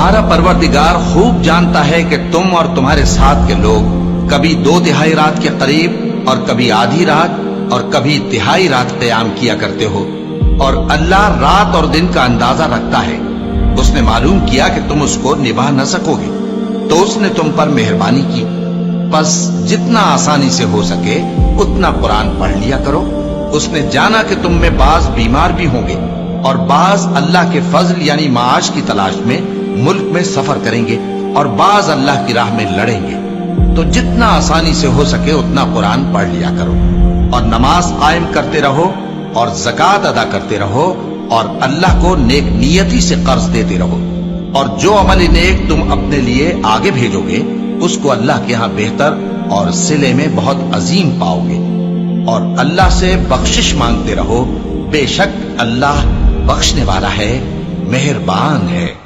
तुम्हारा परवरदिगार खूब जानता है कि तुम और तुम्हारे साथ के लोग कभी 2/3 रात के करीब और कभी आधी रात और कभी तिहाई रात क़याम किया करते हो, और अल्लाह रात और दिन का अंदाजा रखता है। उसने मालूम किया कि तुम उसको निभा न सकोगे, तो उसने तुम पर मेहरबानी की। बस जितना आसानी से हो सके उतना कुरान पढ़ लिया करो। उसने जाना कि तुम में बाज बीमार भी होंगे और बाज अल्लाह के फजल यानी माश की तलाश में मुल्क में सफर करेंगे और बाज अल्लाह की राह में लड़ेंगे। तो जितना आसानी से हो सके उतना कुरान पढ़ लिया करो और नमाज कायम करते रहो और ज़कात अदा करते रहो और अल्लाह को नेक नियति से कर्ज देते रहो। और जो अमल नेक तुम अपने लिए आगे भेजोगे उसको अल्लाह के यहाँ बेहतर और सिले में बहुत अजीम पाओगे। और अल्लाह से बख्शिश मांगते रहो, बेशक अल्लाह बख्शने वाला है, मेहरबान है।